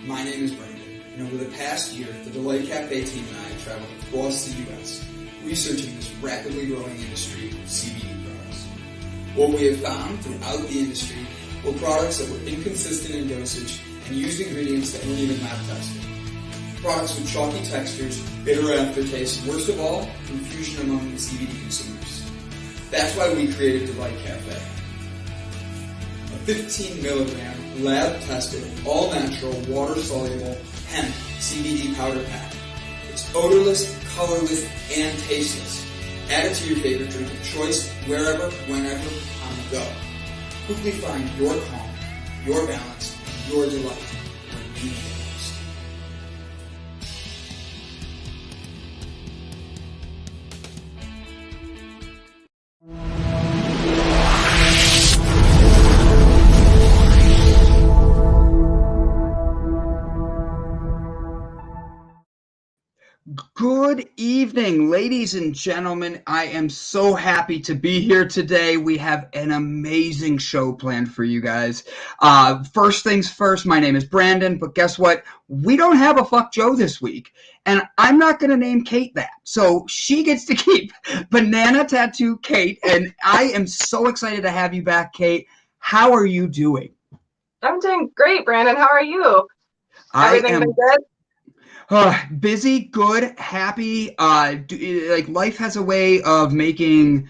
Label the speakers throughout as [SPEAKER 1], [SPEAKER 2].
[SPEAKER 1] My name is Brandon, and over the past year, the WWII Cafe team and I have traveled across the U.S. researching this rapidly growing industry of CBD products. What we have found throughout the industry were products that were inconsistent in dosage and used ingredients that weren't even lab tested. Products with chalky textures, bitter aftertaste, and worst of all, confusion among the CBD consumers. That's why we created WWII Cafe. A 15 milligram, lab-tested, all-natural, water-soluble hemp CBD powder pack. It's odorless, colorless, and tasteless. Add it to your favorite drink of choice, wherever, whenever, on the go. Quickly find your calm, your balance, and your delight when you need it most.
[SPEAKER 2] Good evening, ladies and gentlemen. I am so happy to be here today. We have an amazing show planned for you guys. First things first, my name is Brandon, but guess what? We don't have a Fuck Joe this week, and I'm not going to name Kate that. So she gets to keep Banana Tattoo Kate, and I am so excited to have you back, Kate. How are you doing?
[SPEAKER 3] I'm doing great, Brandon. How are you? Everything been good?
[SPEAKER 2] Busy, good, happy. Life has a way of making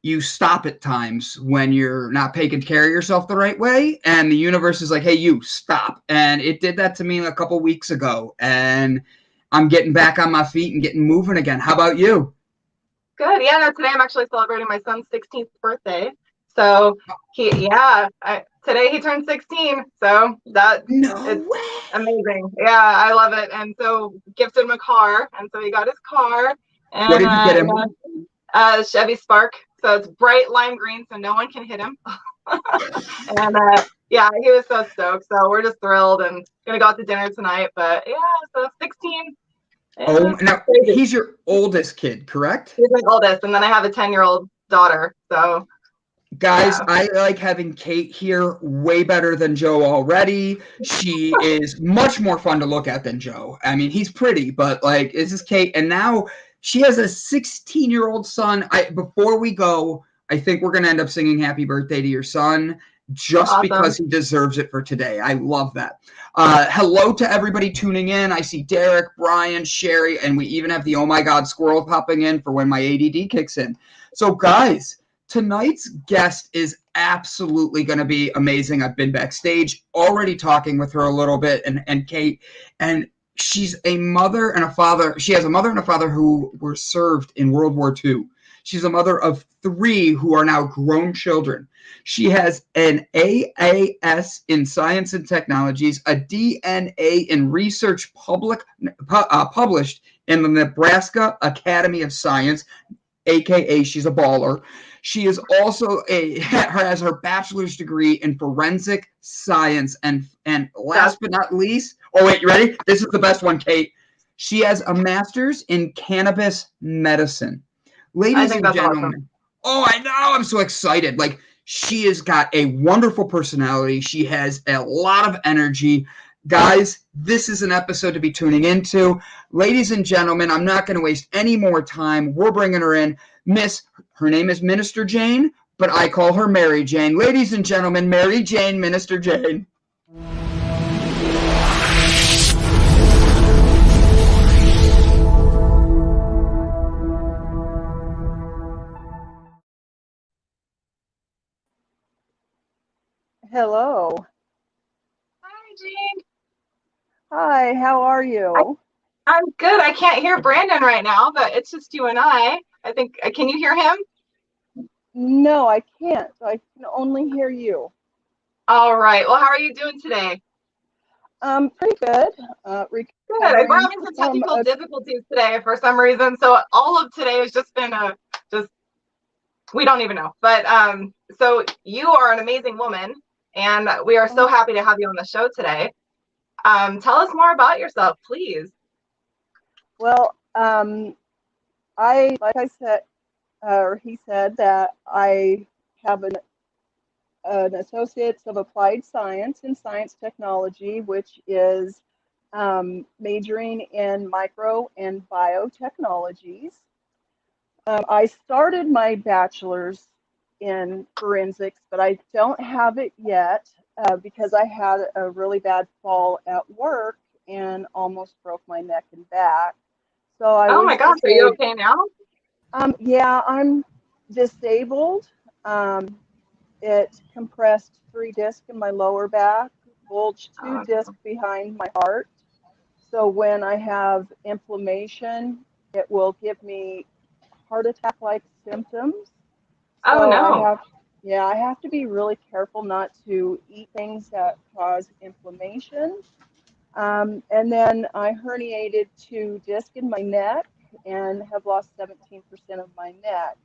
[SPEAKER 2] you stop at times when you're not taking care of yourself the right way, and the universe is like, hey, you stop. And it did that to me a couple weeks ago, and I'm getting back on my feet and getting moving again. How about you?
[SPEAKER 3] Good. Yeah, no, today I'm actually celebrating my son's 16th birthday. So today he turned 16. So it's amazing. Yeah, I love it. And so gifted him a car, and so he got his car. And
[SPEAKER 2] what did you get him?
[SPEAKER 3] Chevy Spark. So it's bright lime green, so no one can hit him. And he was so stoked. So we're just thrilled and gonna go out to dinner tonight. But yeah, so 16.
[SPEAKER 2] Oh, now he's your oldest kid, correct?
[SPEAKER 3] He's my oldest, and then I have a 10-year-old daughter. So,
[SPEAKER 2] guys, yeah. I like having Kate here way better than Joe already. She is much more fun to look at than Joe. I mean, he's pretty, but like, this is Kate, and now she has a 16-year-old son. Before we go, I think we're gonna end up singing "Happy Birthday" to your son. Just awesome. Because he deserves it for today. I love that. Hello to everybody tuning in. I see Derek, Brian, Sherry, and we even have the Oh My God Squirrel popping in for when my ADD kicks in. So guys, tonight's guest is absolutely going to be amazing. I've been backstage already talking with her a little bit, and Kate, and she's a mother and a father. She has a mother and a father who were served in World War II. She's a mother of 3 who are now grown children. She has an AAS in Science and Technologies, a DNA in Research published in the Nebraska Academy of Science, aka she's a baller. She is also has her bachelor's degree in forensic science, and last but not least, oh wait, you ready? This is the best one, Kate. She has a master's in cannabis medicine. Ladies and gentlemen, awesome. Oh, I know, I'm so excited. Like, she has got a wonderful personality. She has a lot of energy. Guys, this is an episode to be tuning into. Ladies and gentlemen, I'm not going to waste any more time. We're bringing her in. Her name is Minister Jane, but I call her Mary Jane. Ladies and gentlemen, Mary Jane, Minister Jane.
[SPEAKER 4] Hello.
[SPEAKER 3] Hi, Jane.
[SPEAKER 4] Hi, how are you?
[SPEAKER 3] I'm good. I can't hear Brandon right now, but it's just you and I think, can you hear him?
[SPEAKER 4] No, I can't. I can only hear you.
[SPEAKER 3] All right. Well, how are you doing today?
[SPEAKER 4] Pretty good.
[SPEAKER 3] Good. We're having some technical difficulties today for some reason. So all of today has just been we don't even know. But so you are an amazing woman, and we are so happy to have you on the show today. Tell us more about yourself, please.
[SPEAKER 4] Well, he said that I have an Associates of Applied Science in Science Technology, which is majoring in micro and biotechnologies. I started my bachelor's in forensics, but I don't have it yet because I had a really bad fall at work and almost broke my neck and back. So I
[SPEAKER 3] Oh
[SPEAKER 4] was
[SPEAKER 3] my gosh, are you okay now?
[SPEAKER 4] Yeah, I'm disabled. It compressed 3 discs in my lower back, bulged 2 discs behind my heart. So when I have inflammation, it will give me heart attack-like symptoms.
[SPEAKER 3] Oh
[SPEAKER 4] So
[SPEAKER 3] no.
[SPEAKER 4] I have to be really careful not to eat things that cause inflammation. And then I herniated 2 discs in my neck and have lost 17% of my neck.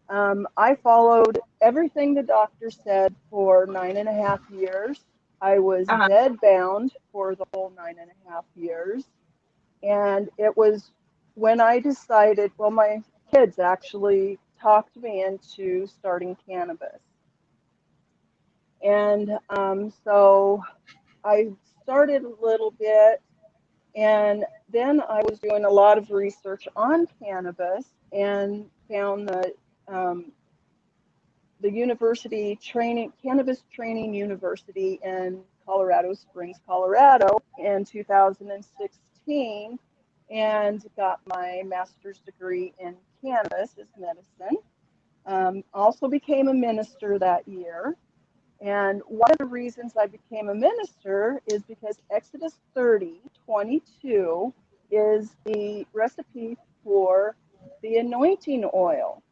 [SPEAKER 4] I followed everything the doctor said for 9.5 years. I was
[SPEAKER 3] Uh-huh.
[SPEAKER 4] bedbound for the whole 9.5 years. And it was when I decided, well, my kids actually talked me into starting cannabis. And so I started a little bit, and then I was doing a lot of research on cannabis and found that the university training, Cannabis Training University in Colorado Springs, Colorado in 2016, and got my master's degree in cannabis as medicine. Also became a minister that year. And one of the reasons I became a minister is because Exodus 30:22 is the recipe for the anointing oil.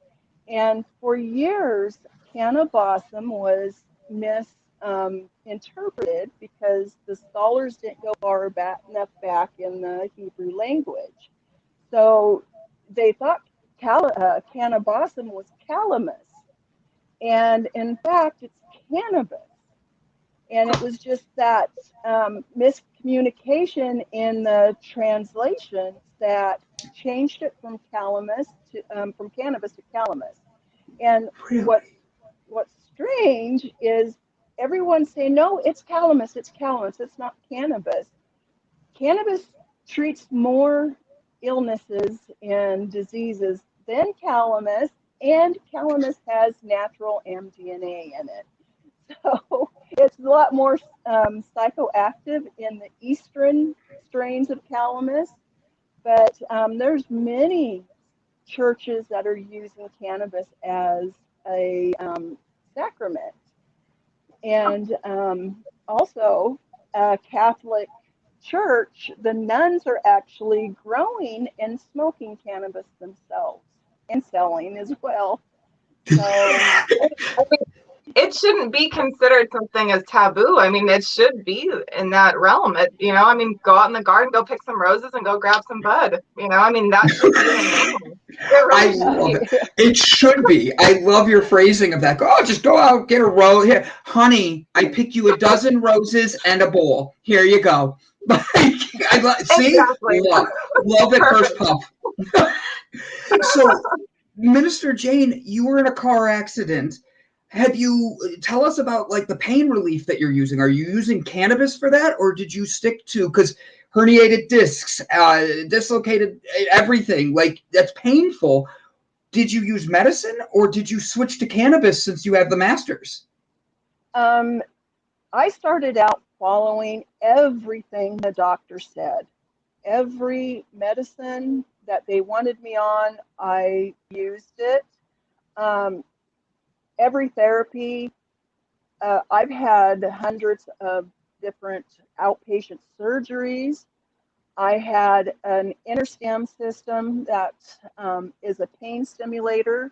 [SPEAKER 4] And for years, cannabis was misinterpreted because the scholars didn't go far enough back in the Hebrew language. So they thought cannabis was calamus. And in fact, it's cannabis. And it was just that miscommunication in the translations that changed it from calamus to from cannabis to calamus. And
[SPEAKER 2] Really?
[SPEAKER 4] what's strange is everyone's saying, no, it's calamus, it's not cannabis. Cannabis treats more illnesses and diseases than calamus, and calamus has natural mDNA in it. So it's a lot more psychoactive in the eastern strains of calamus, but there's many churches that are using cannabis as a sacrament. And also, a Catholic church, the nuns are actually growing and smoking cannabis themselves and selling as well. So,
[SPEAKER 3] I mean, it shouldn't be considered something as taboo. I mean, it should be in that realm. I mean, go out in the garden, go pick some roses and go grab some bud. I mean, that should be the norm.
[SPEAKER 2] I love it. It should be. I love your phrasing of that. Oh, just go out, get a rose. Here, honey, I picked you a dozen roses and a bowl. Here you go. See?
[SPEAKER 3] Exactly.
[SPEAKER 2] Love at first pump. So, Minister Jane, you were in a car accident. Tell us about like the pain relief that you're using? Are you using cannabis for that, or did you stick to, because herniated discs, dislocated everything, like that's painful. Did you use medicine, or did you switch to cannabis since you have the master's?
[SPEAKER 4] I started out following everything the doctor said. Every medicine that they wanted me on, I used it. Every therapy, I've had hundreds of different outpatient surgeries. I had an InterStim system that is a pain stimulator.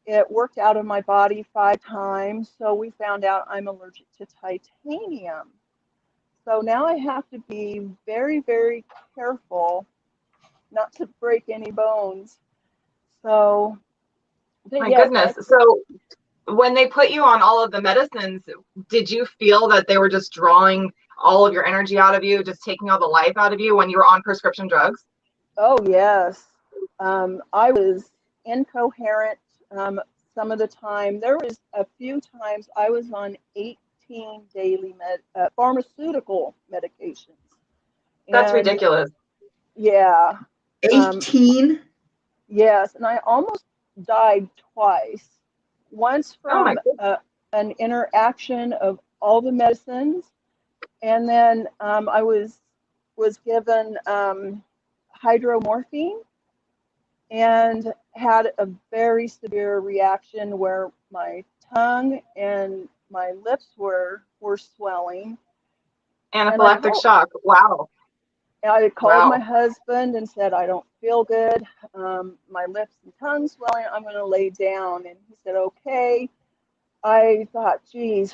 [SPEAKER 4] It worked out of my body 5 times, so we found out I'm allergic to titanium. So now I have to be very, very careful not to break any bones. So,
[SPEAKER 3] My
[SPEAKER 4] yes,
[SPEAKER 3] goodness. So when they put you on all of the medicines, did you feel that they were just drawing all of your energy out of you, just taking all the life out of you when you were on prescription drugs?
[SPEAKER 4] Oh, yes. I was incoherent. some of the time. There was a few times I was on 18 daily pharmaceutical medications.
[SPEAKER 3] That's
[SPEAKER 4] And
[SPEAKER 3] ridiculous.
[SPEAKER 4] yeah,
[SPEAKER 2] 18?
[SPEAKER 4] yes, and I almost died twice. Once
[SPEAKER 3] Oh my
[SPEAKER 4] from
[SPEAKER 3] goodness.
[SPEAKER 4] an interaction of all the medicines, and then I was given hydromorphine and had a very severe reaction where my tongue and my lips were swelling. And
[SPEAKER 3] Anaphylactic shock. Wow.
[SPEAKER 4] I called my
[SPEAKER 3] Wow.
[SPEAKER 4] husband and said, I don't feel good. My lips and tongue swelling. I'm going to lay down. And he said, okay. I thought, geez,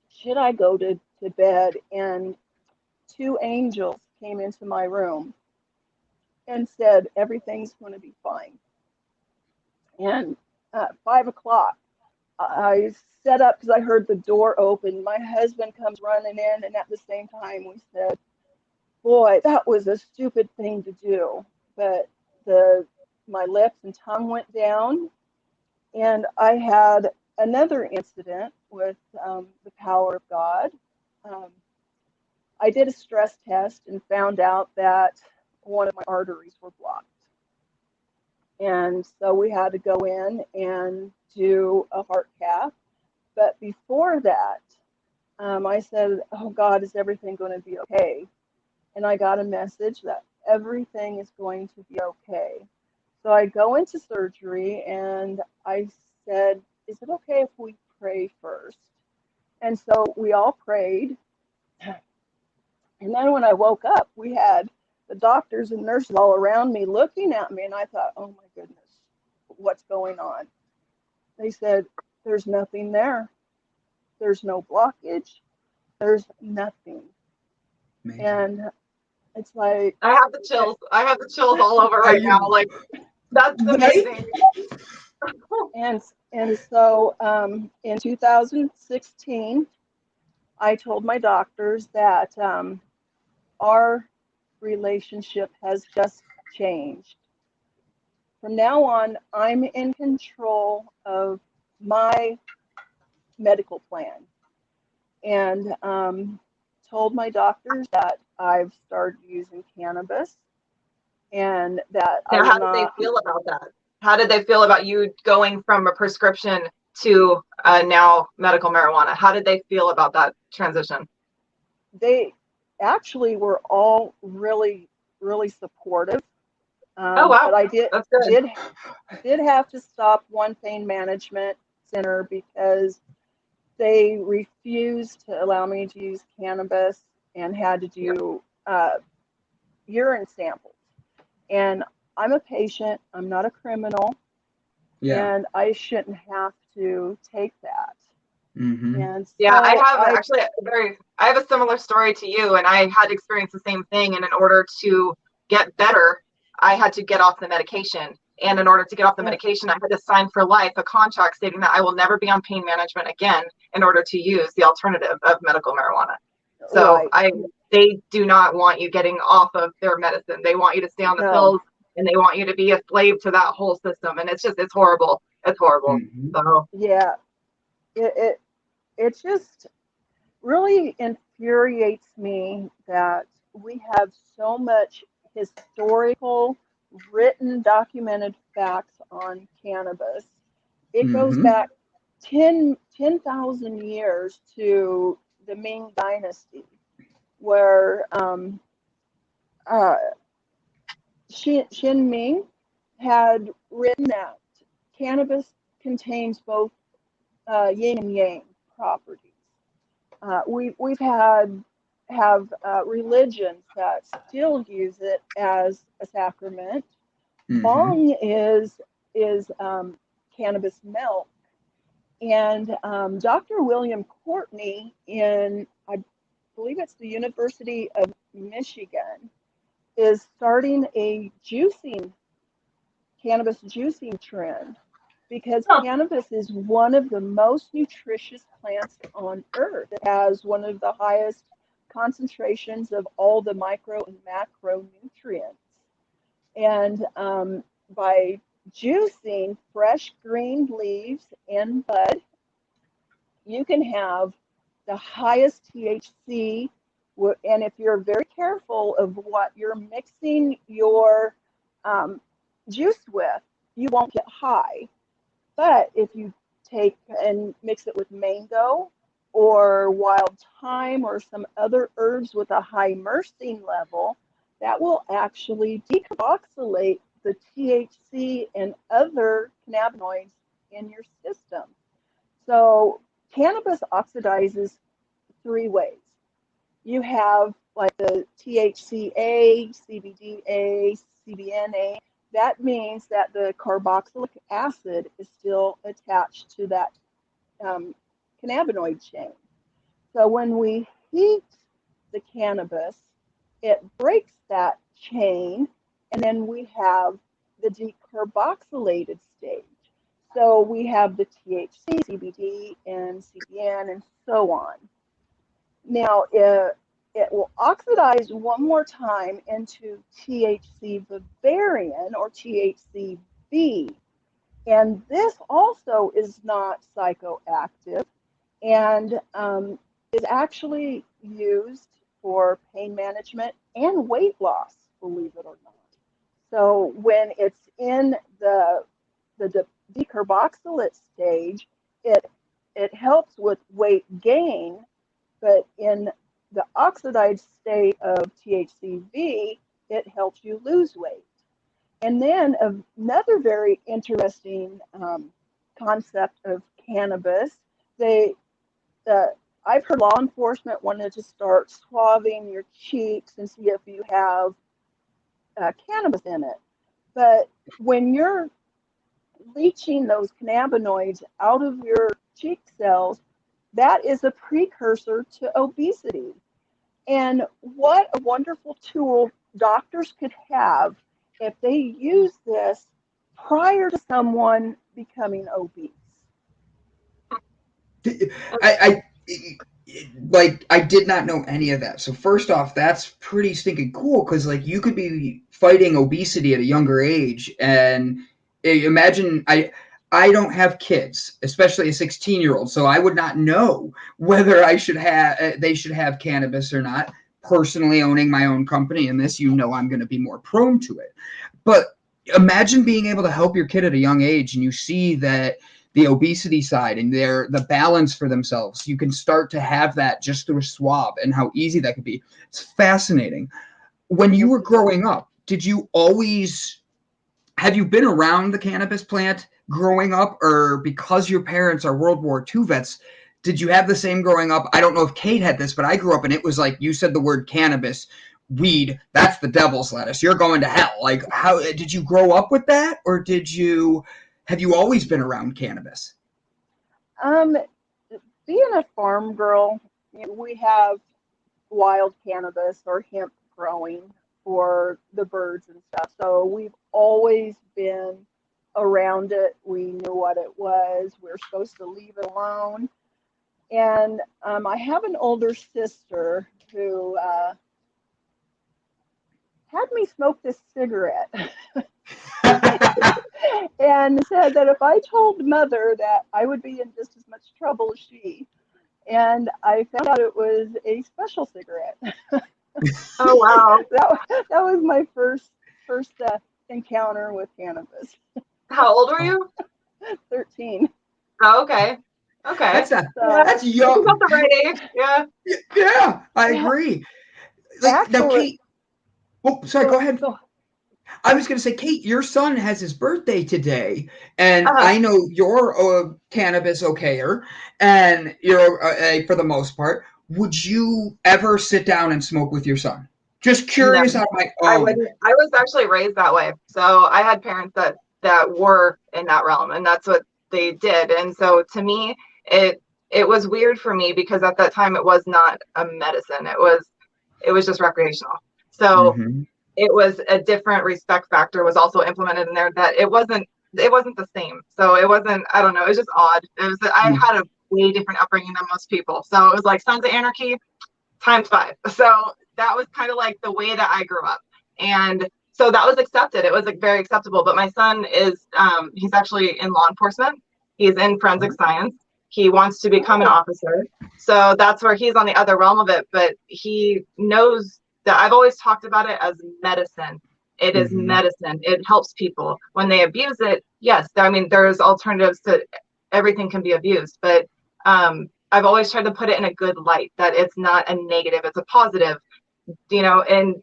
[SPEAKER 4] should I go to bed? And two angels came into my room and said, everything's going to be fine. And at 5 o'clock, I set up because I heard the door open. My husband comes running in, and at the same time, we said, boy, that was a stupid thing to do. But my lips and tongue went down, and I had another incident with the power of God. I did a stress test and found out that one of my arteries were blocked. And so we had to go in and do a heart cath. But before that, I said, oh God, is everything going to be okay? And I got a message that everything is going to be okay. So I go into surgery and I said, is it okay if we pray first? And so we all prayed. And then when I woke up, we had the doctors and nurses all around me looking at me. And I thought, oh my goodness, what's going on? They said, there's nothing there. There's no blockage. There's nothing.
[SPEAKER 2] Amazing.
[SPEAKER 4] And it's like,
[SPEAKER 3] I have the chills. I have the chills all over right now. Like, that's amazing.
[SPEAKER 4] And so in 2016, I told my doctors that our relationship has just changed. From now on, I'm in control of my medical plan, and told my doctors that I've started using cannabis, and that
[SPEAKER 3] Now,
[SPEAKER 4] I
[SPEAKER 3] how
[SPEAKER 4] will
[SPEAKER 3] did they
[SPEAKER 4] not.
[SPEAKER 3] feel about that? How did they feel about you going from a prescription to now medical marijuana? How did they feel about that transition?
[SPEAKER 4] They actually were all really, really supportive.
[SPEAKER 3] Oh wow,
[SPEAKER 4] But I
[SPEAKER 3] that's good.
[SPEAKER 4] did have to stop one pain management center because they refused to allow me to use cannabis and had to do urine samples. And I'm a patient, I'm not a criminal,
[SPEAKER 2] Yeah.
[SPEAKER 4] and I shouldn't have to take that.
[SPEAKER 2] Mm-hmm.
[SPEAKER 4] And so
[SPEAKER 3] Yeah, I have a similar story to you, and I had experienced the same thing. And in order to get better, I had to get off the medication. And in order to get off the medication, I had to sign for life a contract stating that I will never be on pain management again in order to use the alternative of medical marijuana. So they do not want you getting off of their medicine. They want you to stay on the pills, and they want you to be a slave to that whole system. And it's horrible. It's horrible.
[SPEAKER 2] Mm-hmm.
[SPEAKER 3] So
[SPEAKER 4] yeah, it just really infuriates me that we have so much historical, written, documented facts on cannabis. It goes
[SPEAKER 2] Mm-hmm.
[SPEAKER 4] back 10,000 years to the Ming Dynasty, where Xin Ming had written that cannabis contains both yin and yang properties. We've have religions that still use it as a sacrament.
[SPEAKER 2] Mm-hmm.
[SPEAKER 4] Bong is cannabis milk, and Dr. William Courtney in, I believe it's the University of Michigan, is starting a cannabis juicing trend, because cannabis is one of the most nutritious plants on earth. It has one of the highest concentrations of all the micro and macronutrients. And by juicing fresh green leaves and bud, you can have the highest THC. And if you're very careful of what you're mixing your juice with, you won't get high. But if you take and mix it with mango or wild thyme or some other herbs with a high myrcene level, that will actually decarboxylate the THC and other cannabinoids in your system. So cannabis oxidizes 3 ways. You have like the THCA, CBDA, CBNA. That means that the carboxylic acid is still attached to that cannabinoid chain. So when we heat the cannabis, it breaks that chain, and then we have the decarboxylated stage. So we have the THC, CBD, and CBN, and so on. Now, it will oxidize one more time into THC Bavarian or THCV. And this also is not psychoactive and is actually used for pain management and weight loss, believe it or not. So when it's in the decarboxylate stage, it helps with weight gain, but in the oxidized state of THCV, it helps you lose weight. And then another very interesting concept of cannabis, I've heard law enforcement wanted to start swabbing your cheeks and see if you have cannabis in it. But when you're leaching those cannabinoids out of your cheek cells, that is a precursor to obesity. And what a wonderful tool doctors could have if they use this prior to someone becoming obese.
[SPEAKER 2] I did not know any of that. So first off, that's pretty stinking cool, because like you could be fighting obesity at a younger age. And imagine, I don't have kids, especially a 16-year-old, so I would not know whether they should have cannabis or not. Personally, owning my own company in this, I'm going to be more prone to it. But imagine being able to help your kid at a young age, and you see that the obesity side and the balance for themselves, you can start to have that just through a swab, and how easy that could be. It's fascinating. When you were growing up, have you been around the cannabis plant growing up, or because your parents are World War II vets, did you have the same growing up? I don't know if Kate had this, but I grew up and it was like, you said the word cannabis, weed, that's the devil's lettuce. You're going to hell. Like, how did you grow up with that, or have you always been around cannabis?
[SPEAKER 4] Being a farm girl, we have wild cannabis or hemp growing for the birds and stuff. So we've always been around it. We knew what it was. We were supposed to leave it alone. And I have an older sister who had me smoke this cigarette and said that if I told Mother that I would be in just as much trouble as she. And I found out it was a special cigarette.
[SPEAKER 3] Oh, wow.
[SPEAKER 4] That was my first encounter with cannabis.
[SPEAKER 3] How old were you?
[SPEAKER 4] 13.
[SPEAKER 3] Oh, okay. Okay.
[SPEAKER 2] That's young.
[SPEAKER 3] That's about the right age. Yeah.
[SPEAKER 2] Yeah, I agree. Now, Kate. Oh, sorry. Go ahead. I was going to say, Kate, your son has his birthday today, and I know you're a cannabis okayer, and you're for the most part. Would you ever sit down and smoke with your son? Just curious out of my own.
[SPEAKER 3] I wouldn't. I was actually raised that way. So I had parents that were in that realm, and that's what they did. And so to me, it was weird for me, because at that time it was not a medicine. It was just recreational. So it was a different respect factor was also implemented in there, that it wasn't the same. So it wasn't, I don't know, it was just odd. I had a way different upbringing than most people. So it was like Sons of Anarchy times 5. So that was kind of like the way that I grew up. And so that was accepted. It was like very acceptable. But my son is, he's actually in law enforcement. He's in forensic science. He wants to become an officer. So that's where he's on the other realm of it. But he knows that I've always talked about it as medicine. It is medicine. It helps people. When they abuse it, yes, I mean, there's alternatives to everything can be abused. But I've always tried to put it in a good light, that it's not a negative, it's a positive, you know, and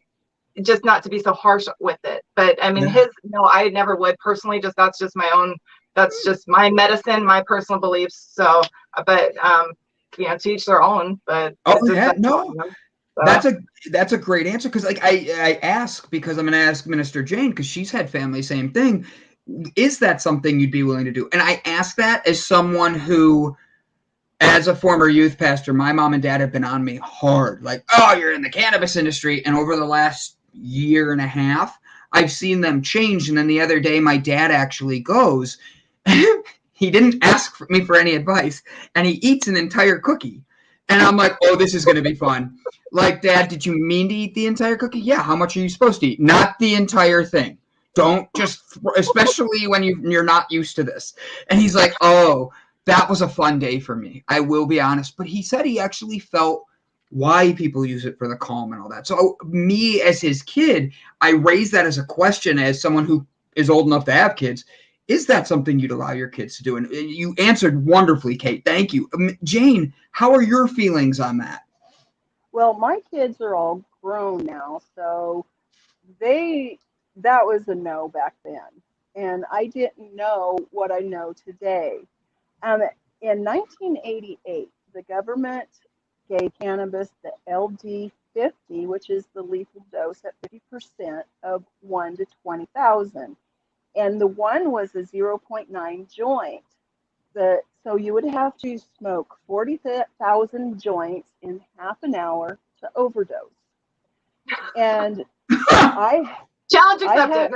[SPEAKER 3] just not to be so harsh with it. But I mean, no, I never would personally, that's just my own, that's just my medicine, my personal beliefs. So, but, you know, to each their own, but.
[SPEAKER 2] That's a great answer. Cause like I ask, because I'm going to ask Minister Jane, cause she's had family, same thing. Is that something you'd be willing to do? And I ask that as someone who, as a former youth pastor, my mom and dad have been on me hard. Like, oh, you're in the cannabis industry. And over the last year and a half, I've seen them change. And then the other day, my dad actually goes, he didn't ask me for any advice, and he eats an entire cookie. And I'm like, oh, this is going to be fun. Like, Dad, did you mean to eat the entire cookie? Yeah. How much are you supposed to eat? Not the entire thing. Don't just, especially when you're not used to this. And he's like, oh, that was a fun day for me. I will be honest. But he said he actually felt why people use it for the calm and all that. So me as his kid, I raised that as a question as someone who is old enough to have kids. Is that something you'd allow your kids to do? And you answered wonderfully, Kate. Thank you. Jane, how are your feelings on that?
[SPEAKER 4] Well, my kids are all grown now, so that was a no back then. And I didn't know what I know today. In 1988, the government gave cannabis the LD50, which is the lethal dose at 50% of 1 to 20,000. And the one was a 0.9 joint. So you would have to smoke 40,000 joints in half an hour to overdose. And
[SPEAKER 3] challenge accepted.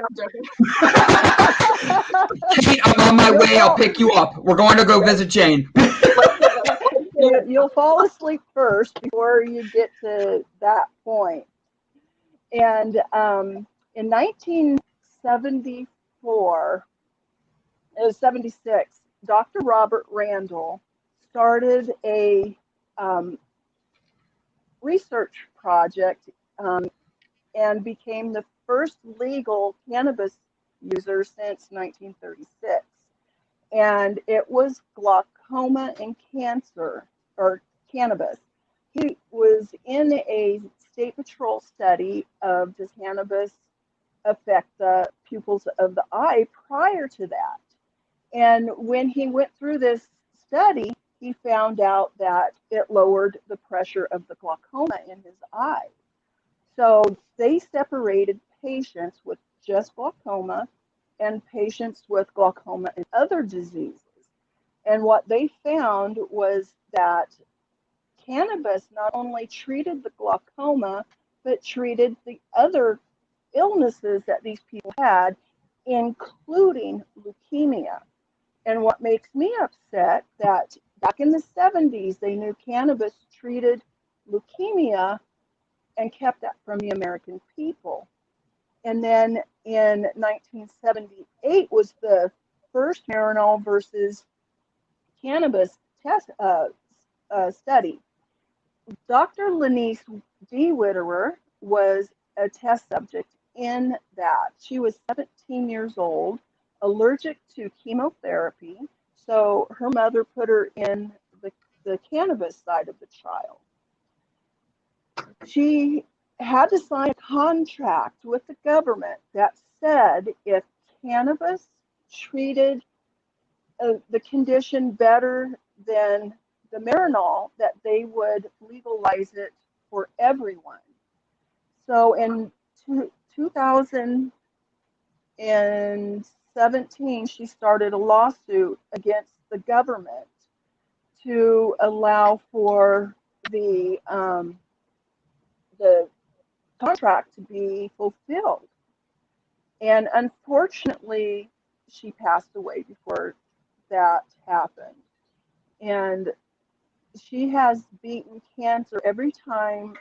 [SPEAKER 2] Kate, I'm on my way. I'll pick you up. We're going to go visit Jane.
[SPEAKER 4] You'll fall asleep first before you get to that point. And in 1974, it was 76, Dr. Robert Randall started a research project and became the first legal cannabis user since 1936. And it was glaucoma and cancer, or cannabis. He was in a state patrol study of does cannabis affect the pupils of the eye prior to that. And when he went through this study, he found out that it lowered the pressure of the glaucoma in his eye. So they separated patients with just glaucoma and patients with glaucoma and other diseases. And what they found was that cannabis not only treated the glaucoma, but treated the other illnesses that these people had, including leukemia. And what makes me upset that back in the 70s, they knew cannabis treated leukemia and kept that from the American people. And then in 1978 was the first Marinol versus cannabis test study. Dr. Lenice D. Whitterer was a test subject in that. She was 17 years old, allergic to chemotherapy, so her mother put her in the cannabis side of the trial. She had to sign a contract with the government that said if cannabis treated the condition better than the Marinol, that they would legalize it for everyone. So in 2017, she started a lawsuit against the government to allow for the contract to be fulfilled. And unfortunately, she passed away before that happened. And she has beaten cancer every time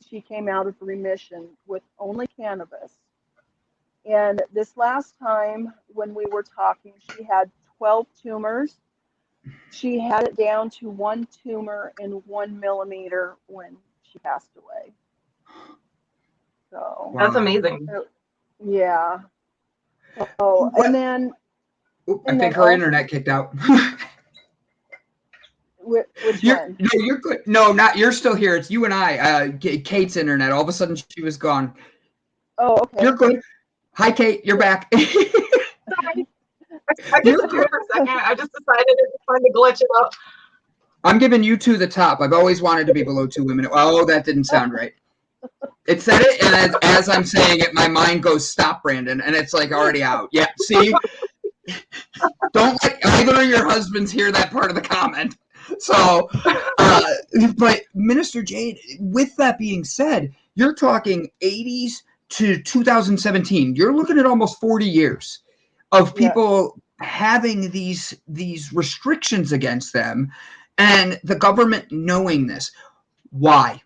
[SPEAKER 4] she came out of remission with only cannabis. And this last time when we were talking, she had 12 tumors. She had it down to 1 tumor in 1 millimeter when she passed away. So
[SPEAKER 3] That's amazing.
[SPEAKER 4] yeah. Oh, and then
[SPEAKER 2] I think her internet kicked out.
[SPEAKER 4] which one?
[SPEAKER 2] No, you're good. No, not you're still here. It's you and I. Kate's internet. All of a sudden, she was gone.
[SPEAKER 4] Oh, okay.
[SPEAKER 2] You're good. Hi, Kate. You're back.
[SPEAKER 3] Sorry. I just here for a second. I just decided it's time to glitch it up.
[SPEAKER 2] I'm giving you two the top. I've always wanted to be below 2 women. Oh, that didn't sound right. It said it, and as I'm saying it, my mind goes, "Stop, Brandon," and it's like already out. Yeah, see? Don't let either of your husbands hear that part of the comment. So, but Minister Jade, with that being said, you're talking 80s to 2017. You're looking at almost 40 years of people having these restrictions against them, and the government knowing this. Why?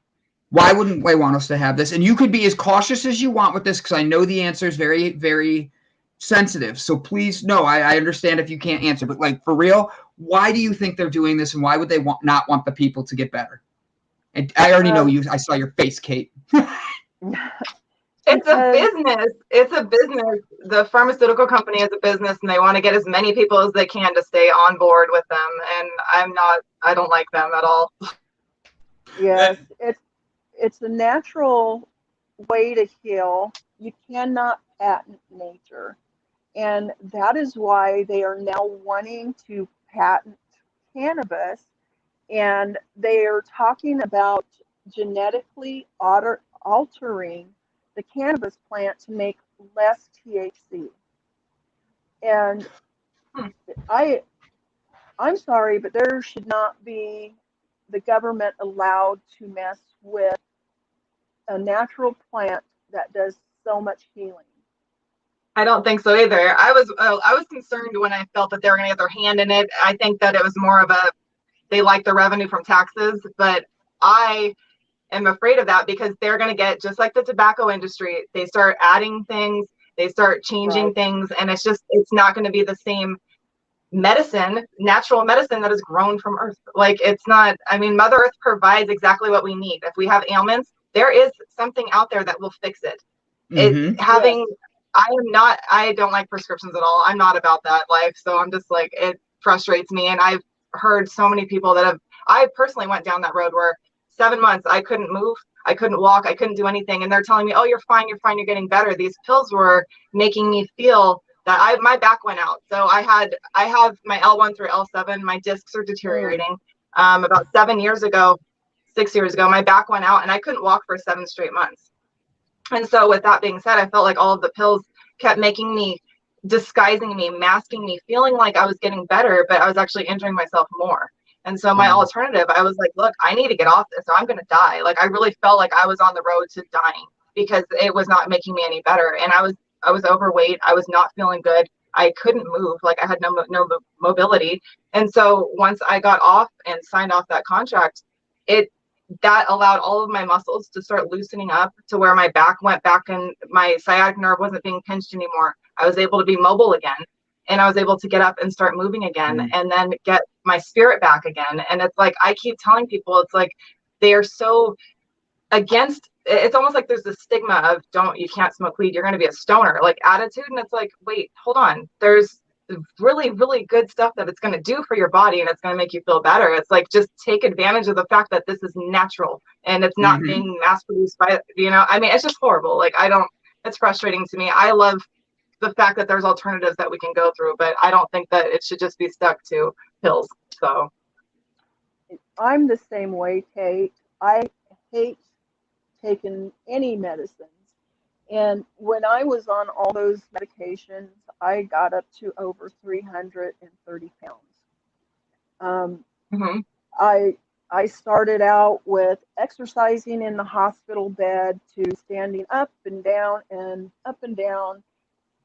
[SPEAKER 2] Why wouldn't they want us to have this? And you could be as cautious as you want with this, because I know the answer is very, very sensitive. So please, no, I understand if you can't answer, but like for real, why do you think they're doing this, and why would they not want the people to get better? And I already know you. I saw your face, Kate.
[SPEAKER 3] It's a business. It's a business. The pharmaceutical company is a business, and they want to get as many people as they can to stay on board with them. And I don't like them at all.
[SPEAKER 4] Yes, it's a natural way to heal. You cannot patent nature. And that is why they are now wanting to patent cannabis. And they are talking about genetically altering the cannabis plant to make less THC. And I'm sorry, but there should not be the government allowed to mess with a natural plant that does so much healing.
[SPEAKER 3] I don't think so either. I was concerned when I felt that they were going to get their hand in it. I think that it was more of they like the revenue from taxes, but I am afraid of that because they're going to get, just like the tobacco industry, they start adding things, they start changing things, and it's not going to be the same natural medicine that is grown from earth. Like it's not, I mean, Mother Earth provides exactly what we need. If we have ailments, there is something out there that will fix it. I don't like prescriptions at all. I'm not about that life. So I'm just like, it frustrates me. And I've heard so many people I personally went down that road where 7 months, I couldn't move, I couldn't walk, I couldn't do anything. And they're telling me, oh, you're fine, you're getting better. These pills were making me feel that my back went out. So I have my L1 through L7, my discs are deteriorating. About 6 years ago, my back went out and I couldn't walk for 7 straight months. And so with that being said, I felt like all of the pills kept disguising me, masking me, feeling like I was getting better, but I was actually injuring myself more. And so my alternative, I was like, look, I need to get off this or I'm going to die. Like I really felt like I was on the road to dying because it was not making me any better. And I was overweight. I was not feeling good. I couldn't move. Like I had no mobility. And so once I got off and signed off that contract, that allowed all of my muscles to start loosening up to where my back went back and my sciatic nerve wasn't being pinched anymore. I was able to be mobile again, and I was able to get up and start moving again and then get my spirit back again. And it's like, I keep telling people, it's like, they are so against, it's almost like there's this stigma of you can't smoke weed, you're going to be a stoner, like attitude. And it's like, wait, hold on. There's really, really good stuff that it's going to do for your body and it's going to make you feel better. It's like, just take advantage of the fact that this is natural and it's not being mass produced by, I mean, it's just horrible. Like, it's frustrating to me. I love the fact that there's alternatives that we can go through, but I don't think that it should just be stuck to pills. So
[SPEAKER 4] I'm the same way, Kate. I hate taking any medicines. And when I was on all those medications, I got up to over 330 pounds. I started out with exercising in the hospital bed to standing up and down,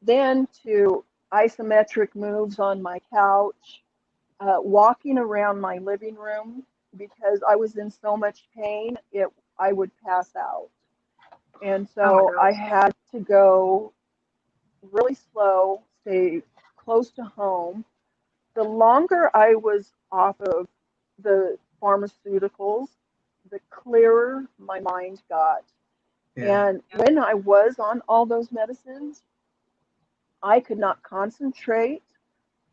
[SPEAKER 4] then to isometric moves on my couch, walking around my living room because I was in so much pain, I would pass out. And so I had to go really slow, stay close to home. The longer I was off of the pharmaceuticals, the clearer my mind got.
[SPEAKER 2] Yeah.
[SPEAKER 4] And when I was on all those medicines, I could not concentrate.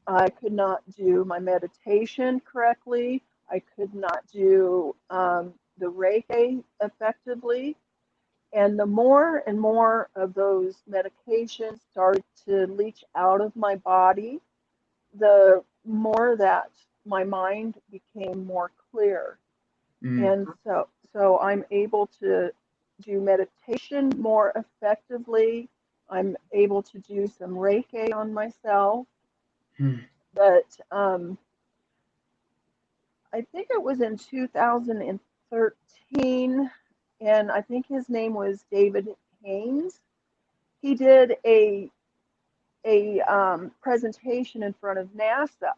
[SPEAKER 4] I could not do my meditation correctly. I could not do the Reiki effectively. And the more and more of those medications started to leach out of my body, the more that my mind became more clear. And so I'm able to do meditation more effectively. I'm able to do some Reiki on myself. But I think it was in 2013, and I think his name was David Haynes. He did a presentation in front of NASA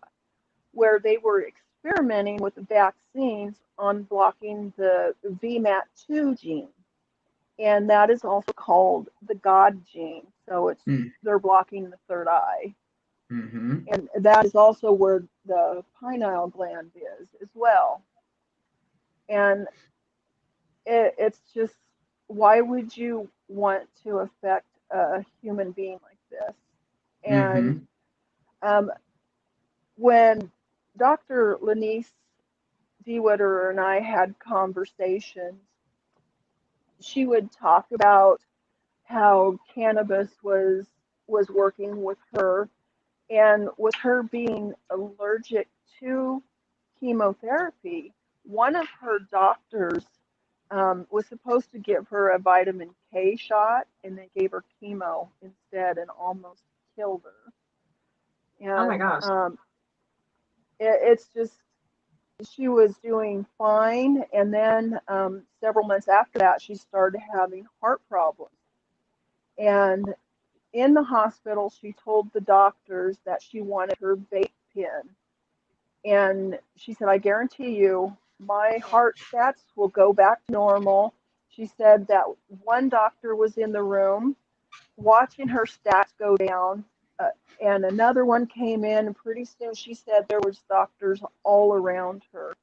[SPEAKER 4] where they were experimenting with the vaccines on blocking the VMAT2 gene, and that is also called the God gene. So it's they're blocking the third eye. And that is also where the pineal gland is as well. And it's just, why would you want to affect a human being like this? And when Dr. Lanice DeWitter and I had conversations, she would talk about how cannabis was working with her. And with her being allergic to chemotherapy, one of her doctors was supposed to give her a vitamin K shot, and they gave her chemo instead and almost killed her. And,
[SPEAKER 3] oh my gosh.
[SPEAKER 4] It's just, she was doing fine. And then several months after that, she started having heart problems. And in the hospital, she told the doctors that she wanted her vape pen. And she said, I guarantee you, my heart stats will go back to normal. She said that one doctor was in the room watching her stats go down, and another one came in, and pretty soon she said there was doctors all around her.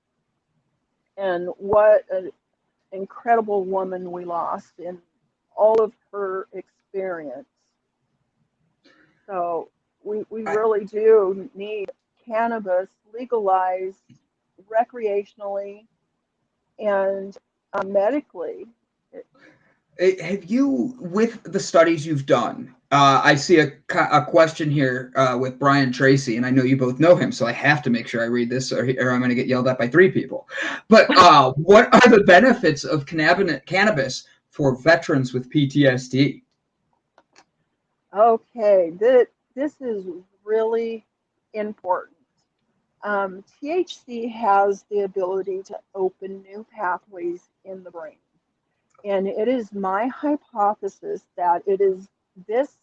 [SPEAKER 4] And what an incredible woman we lost in all of her experience. So we really do need cannabis legalized recreationally and medically.
[SPEAKER 2] Have you, with the studies you've done, I see a question here with Brian Tracy, and I know you both know him, so I have to make sure I read this, or I'm going to get yelled at by 3 people. But what are the benefits of cannabis for veterans with PTSD?
[SPEAKER 4] Okay, this is really important. THC has the ability to open new pathways in the brain. And it is my hypothesis that it is this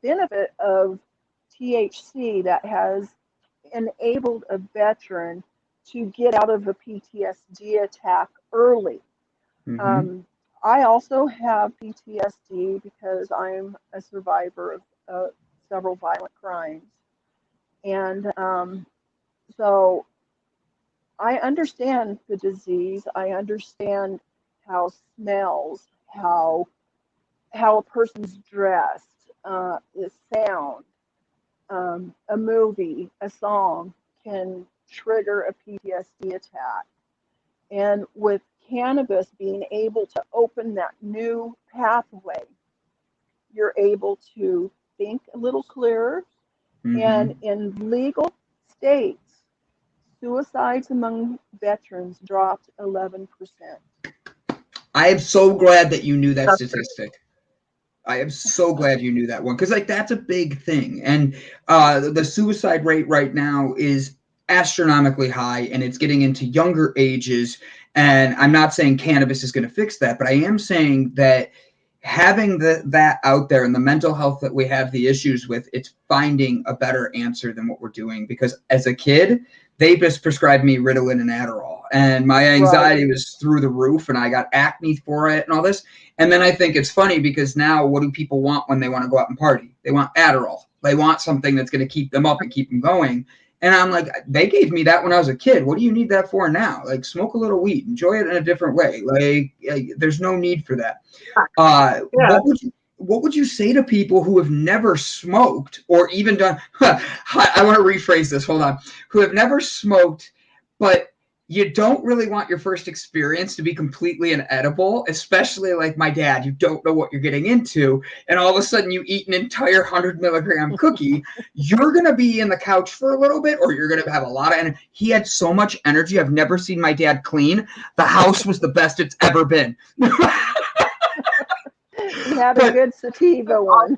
[SPEAKER 4] benefit of THC that has enabled a veteran to get out of a PTSD attack early. I also have PTSD because I'm a survivor of several violent crimes. And so I understand the disease. I understand how smells, how a person's dressed, the sound, a movie, a song can trigger a PTSD attack. And with cannabis being able to open that new pathway, you're able to think a little clearer. And in legal states, suicides among veterans dropped 11%.
[SPEAKER 2] I am so glad that you knew that statistic. I am so glad you knew that one, because that's a big thing. And the suicide rate right now is astronomically high, and it's getting into younger ages. And I'm not saying cannabis is going to fix that, but I am saying that having that out there and the mental health that we have the issues with, it's finding a better answer than what we're doing. Because as a kid, they just prescribed me Ritalin and Adderall. and my anxiety
[SPEAKER 4] Right.
[SPEAKER 2] was through the roof, and I got acne for it and all this. And then I think it's funny because now what do people want when they want to go out and party? They want Adderall. They want something that's going to keep them up and keep them going. And I'm like, they gave me that when I was a kid. What do you need that for now? Like, smoke a little weed, enjoy it in a different way. Like there's no need for that.
[SPEAKER 3] Yeah.
[SPEAKER 2] What would you say to people who have never smoked or even done? I want to rephrase this. Hold on. Who have never smoked, but you don't really want your first experience to be completely inedible, especially like my dad. You don't know what you're getting into, and all of a sudden you eat an entire 100-milligram cookie. You're gonna be in the couch for a little bit, or you're gonna have a lot of energy. He had so much energy. I've never seen my dad clean. The house was the best it's ever been.
[SPEAKER 4] He had a good sativa one.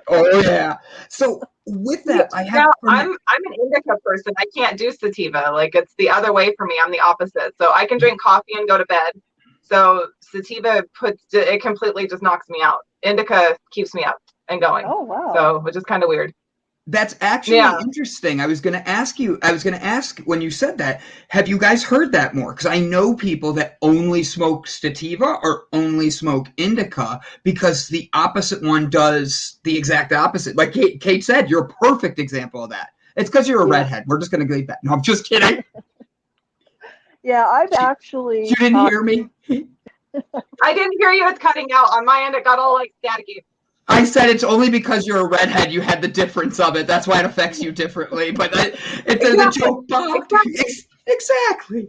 [SPEAKER 2] Oh yeah. So with that, I have.
[SPEAKER 3] I'm an indica person. I can't do sativa. Like, it's the other way for me. I'm the opposite. So I can drink coffee and go to bed. So sativa completely just knocks me out. Indica keeps me up and going.
[SPEAKER 4] Oh wow.
[SPEAKER 3] So, which is kind of weird.
[SPEAKER 2] That's actually interesting. I was going to ask when you said that, have you guys heard that more? Because I know people that only smoke sativa or only smoke indica because the opposite one does the exact opposite. Like Kate said, you're a perfect example of that. It's because you're a redhead. We're just going to leave that. No, I'm just kidding.
[SPEAKER 4] Yeah, I've actually.
[SPEAKER 2] You didn't hear me?
[SPEAKER 3] I didn't hear you. It's cutting out. On my end, it got all like staticky.
[SPEAKER 2] I said it's only because you're a redhead. You had the difference of it. That's why it affects you differently. But it's the joke box. Exactly.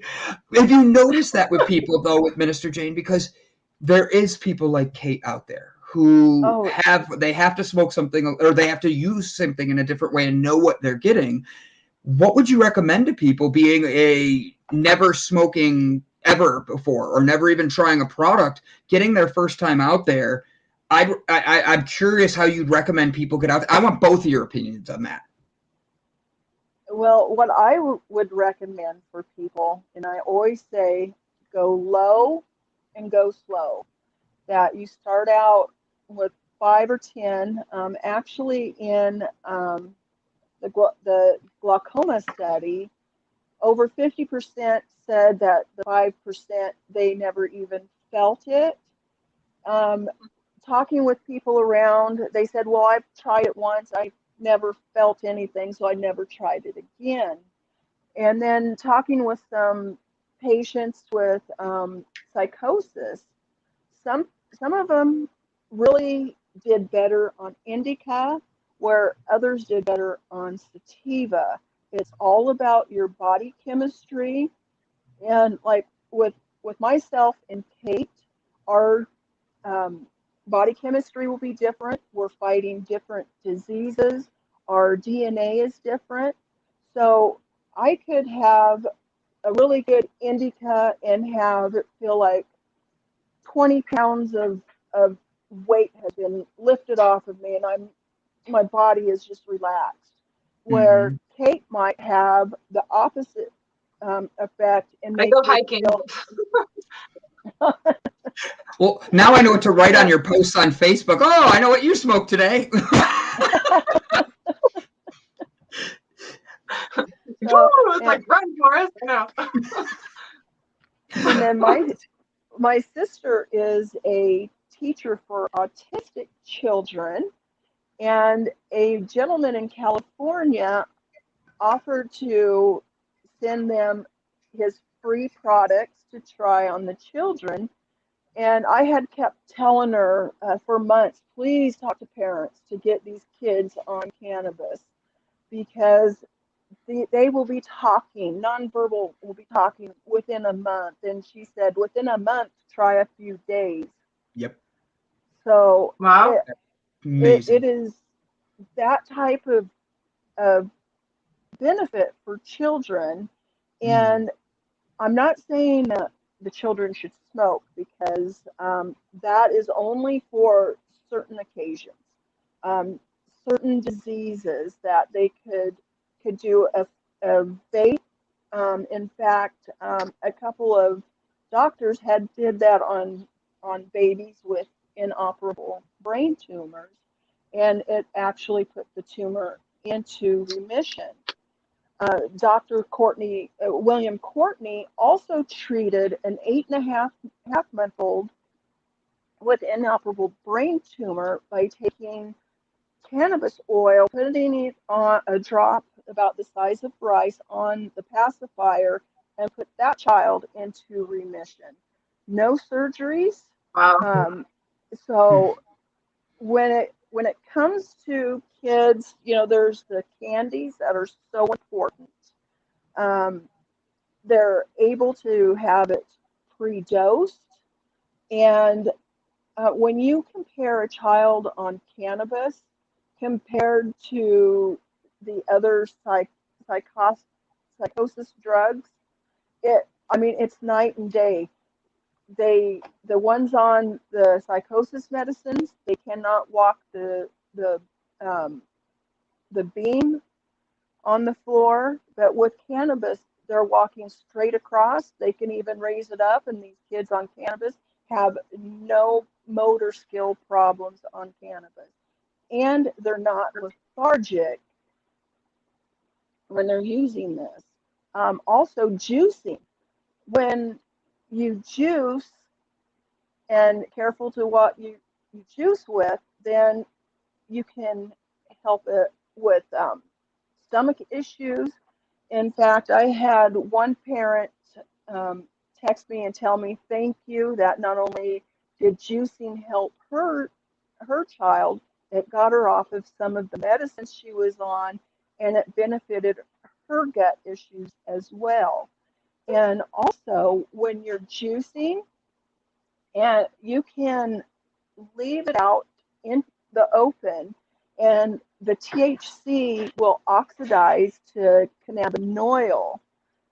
[SPEAKER 2] Have you noticed that with people, though, with Minister Jane? Because there is people like Kate out there who they have to smoke something or they have to use something in a different way and know what they're getting. What would you recommend to people being a never smoking ever before or never even trying a product, getting their first time out there? I'm curious how you'd recommend people get out there. I want both of your opinions on that.
[SPEAKER 4] Well, what I would recommend for people, and I always say, go low and go slow. That you start out with 5 or 10. Actually, in the glaucoma study, over 50% said that the 5% they never even felt it. Talking with people around, they said, well, I've tried it once. I never felt anything, so I never tried it again. And then talking with some patients with psychosis, some of them really did better on indica, where others did better on sativa. It's all about your body chemistry. And like with myself and Kate, our body chemistry will be different. We're fighting different diseases. Our DNA is different. So I could have a really good indica and have it feel like 20 pounds of weight has been lifted off of me and my body is just relaxed. Where Kate might have the opposite effect and
[SPEAKER 3] I go hiking.
[SPEAKER 2] Well, now I know what to write on your posts on Facebook. Oh, I know what you smoked today.
[SPEAKER 3] It's like, run, Forrest. No.
[SPEAKER 4] And then my sister is a teacher for autistic children, and a gentleman in California offered to send them his free products to try on the children. And I had kept telling her for months, please talk to parents to get these kids on cannabis, because they will be talking, nonverbal will be talking within a month. And she said, within a month, try a few days.
[SPEAKER 2] Yep.
[SPEAKER 4] So
[SPEAKER 3] wow.
[SPEAKER 4] It is that type of benefit for children. And I'm not saying that the children should smoke, because that is only for certain occasions, certain diseases that they could do a vape. In fact, a couple of doctors did that on babies with inoperable brain tumors, and it actually put the tumor into remission. Dr. William Courtney also treated an 8.5-month-old with inoperable brain tumor by taking cannabis oil, putting it on a drop about the size of rice on the pacifier, and put that child into remission. No surgeries.
[SPEAKER 3] Wow.
[SPEAKER 4] So when it comes to kids, there's the candies that are so important. They're able to have it pre-dosed, and when you compare a child on cannabis compared to the other psychosis drugs, it's night and day. The ones on the psychosis medicines, they cannot walk the beam on the floor, but with cannabis, they're walking straight across. They can even raise it up, and these kids on cannabis have no motor skill problems on cannabis. And they're not lethargic when they're using this. Also, juicing. When you juice, and careful to what you juice with, then you can help it with stomach issues. In fact, I had one parent text me and tell me thank you, that not only did juicing help her child, it got her off of some of the medicines she was on, and it benefited her gut issues as well. And also, when you're juicing, and you can leave it out in the open, and the THC will oxidize to cannabinoid,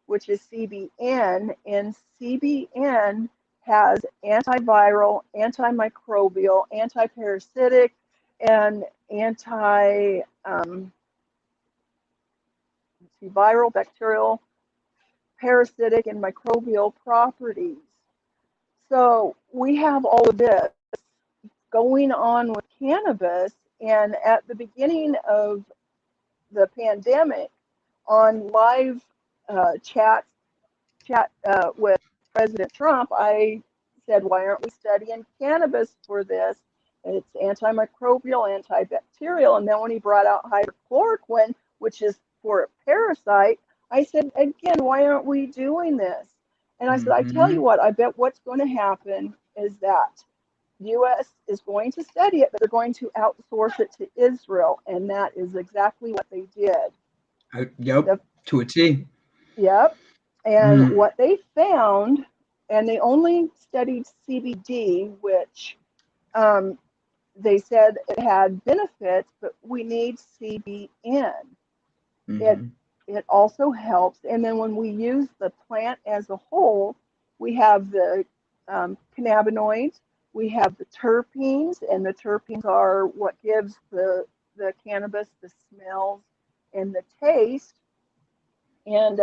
[SPEAKER 4] which is CBN, and CBN has antiviral, antimicrobial, antiparasitic, and viral, bacterial, parasitic, and microbial properties. So we have all of this going on with cannabis, and at the beginning of the pandemic, on live chat with President Trump, I said, why aren't we studying cannabis for this? It's antimicrobial, antibacterial. And then when he brought out hydrochloroquine, which is for a parasite, I said, again, why aren't we doing this? And I said, I tell you what, I bet what's going to happen is that the U.S. is going to study it, but they're going to outsource it to Israel. And that is exactly what they did.
[SPEAKER 2] Yep, to a T.
[SPEAKER 4] Yep. And what they found, and they only studied CBD, which they said it had benefits, but we need CBN. It also helps. And then when we use the plant as a whole, we have the cannabinoids, we have the terpenes, and the terpenes are what gives the cannabis the smells and the taste. And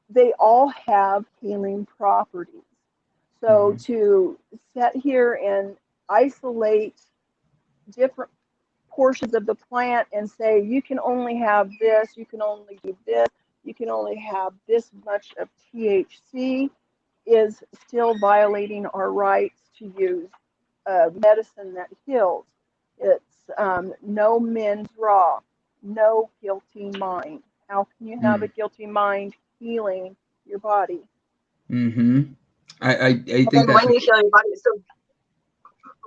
[SPEAKER 4] they all have healing properties. So to sit here and isolate different portions of the plant and say, you can only have this, you can only do this, you can only have this much of THC, is still violating our rights to use medicine that heals. It's no men's raw, no guilty mind. How can you have a guilty mind healing your body?
[SPEAKER 2] I think
[SPEAKER 3] and when you heal your body, so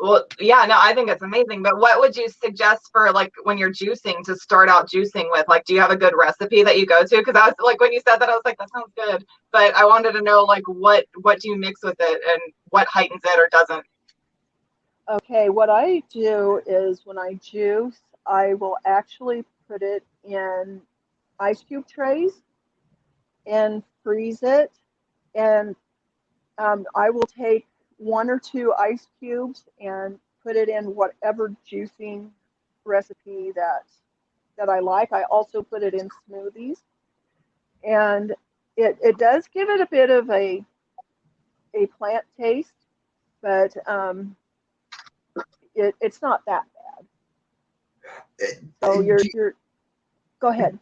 [SPEAKER 3] well, yeah, no, I think it's amazing. But what would you suggest for like when you're juicing to start out juicing with? Like, do you have a good recipe that you go to? Because I was like, when you said that, I was like, that sounds good. But I wanted to know like what do you mix with it and what heightens it or doesn't?
[SPEAKER 4] Okay, what I do is when I juice, I will actually put it in ice cube trays and freeze it. And I will take 1 or 2 ice cubes and put it in whatever juicing recipe that I like. I also put it in smoothies, and it does give it a bit of a plant taste, but it's not that bad. So Go ahead.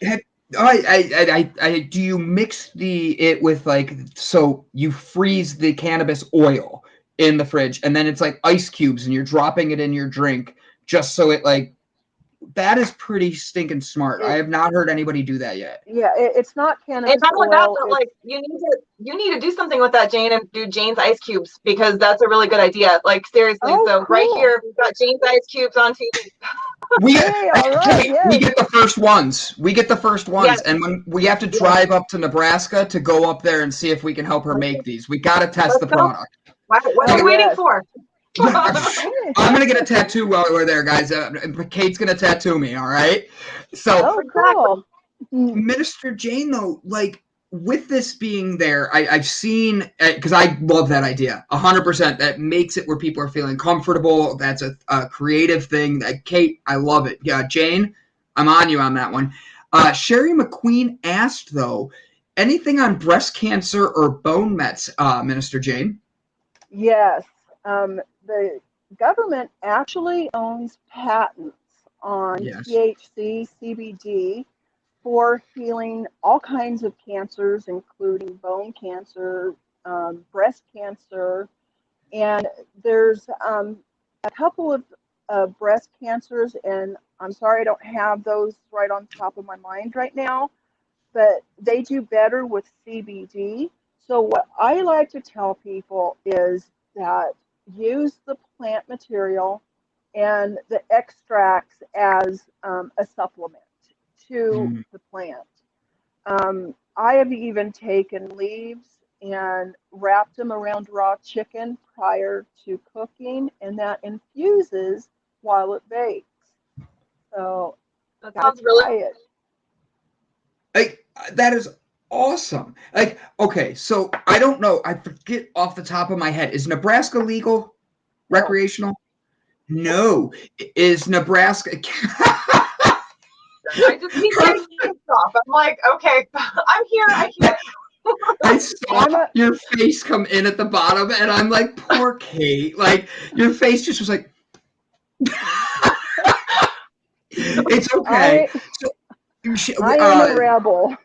[SPEAKER 2] Do you mix it with like, so you freeze the cannabis oil in the fridge and then it's like ice cubes and you're dropping it in your drink just so it like, that is pretty stinking smart. I have not heard anybody do that yet.
[SPEAKER 4] Yeah, it's not cannabis
[SPEAKER 3] And not only that,
[SPEAKER 4] oil.
[SPEAKER 3] but like you need to do something with that, Jane, and do Jane's ice cubes, because that's a really good idea. Like seriously,
[SPEAKER 4] Oh,
[SPEAKER 3] so
[SPEAKER 4] cool.
[SPEAKER 3] right here we've got Jane's ice cubes on TV.
[SPEAKER 2] We
[SPEAKER 4] Hey, all right, yes.
[SPEAKER 2] we get the first ones. We get the first ones,
[SPEAKER 3] Yes.
[SPEAKER 2] and when we have to drive up to Nebraska to go up there and see if we can help her make these. We got to test
[SPEAKER 3] Let's
[SPEAKER 2] the
[SPEAKER 3] go.
[SPEAKER 2] product.
[SPEAKER 3] What are we waiting
[SPEAKER 4] yes.
[SPEAKER 3] for?
[SPEAKER 2] I'm gonna get a tattoo while we're there, guys. Kate's gonna tattoo me. All right. So,
[SPEAKER 4] Oh, cool.
[SPEAKER 2] Minister Jane, though, like with this being there, I've seen, because I love that idea 100%. That makes it where people are feeling comfortable. That's a creative thing. That Kate, I love it. Yeah, Jane, I'm on you on that one. Sherry McQueen asked though, anything on breast cancer or bone mets, Minister Jane?
[SPEAKER 4] Yes. The government actually owns patents on THC, CBD for healing all kinds of cancers, including bone cancer, breast cancer, and there's a couple of breast cancers, and I'm sorry I don't have those right on top of my mind right now, but they do better with CBD. So what I like to tell people is that use the plant material and the extracts as a supplement to the plant. I have even taken leaves and wrapped them around raw chicken prior to cooking, and that infuses while it bakes. So
[SPEAKER 3] That sounds really.
[SPEAKER 2] That is awesome. Like, okay, so I don't know. I forget off the top of my head. Is Nebraska legal? Recreational? No. Is Nebraska?
[SPEAKER 3] I just keep getting off. I'm like, okay, I'm here.
[SPEAKER 2] I saw your face come in at the bottom, and I'm like, poor Kate. Like, your face just was like, it's okay.
[SPEAKER 4] I am a rebel.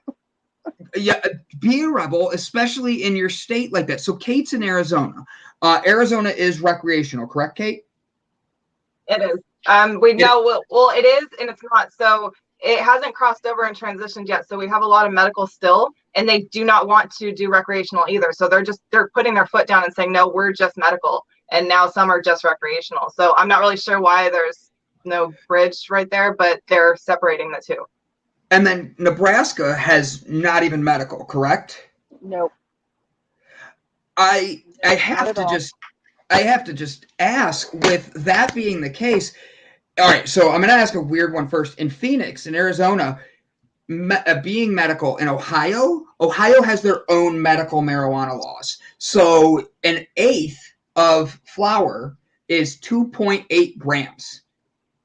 [SPEAKER 2] Yeah, be a rebel, especially in your state like that. So Kate's in Arizona. Arizona is recreational, correct, Kate?
[SPEAKER 3] It is. We know. Well, it is, and it's not. So it hasn't crossed over and transitioned yet. So we have a lot of medical still, and they do not want to do recreational either. So they're putting their foot down and saying, no, we're just medical. And now some are just recreational. So I'm not really sure why there's no bridge right there, but they're separating the two.
[SPEAKER 2] And then Nebraska has not even medical, correct?
[SPEAKER 4] Nope.
[SPEAKER 2] I have to just ask, with that being the case. All right, so I'm going to ask a weird one first. In Phoenix, in Arizona, being medical, in Ohio has their own medical marijuana laws. So an eighth of flower is 2.8 grams,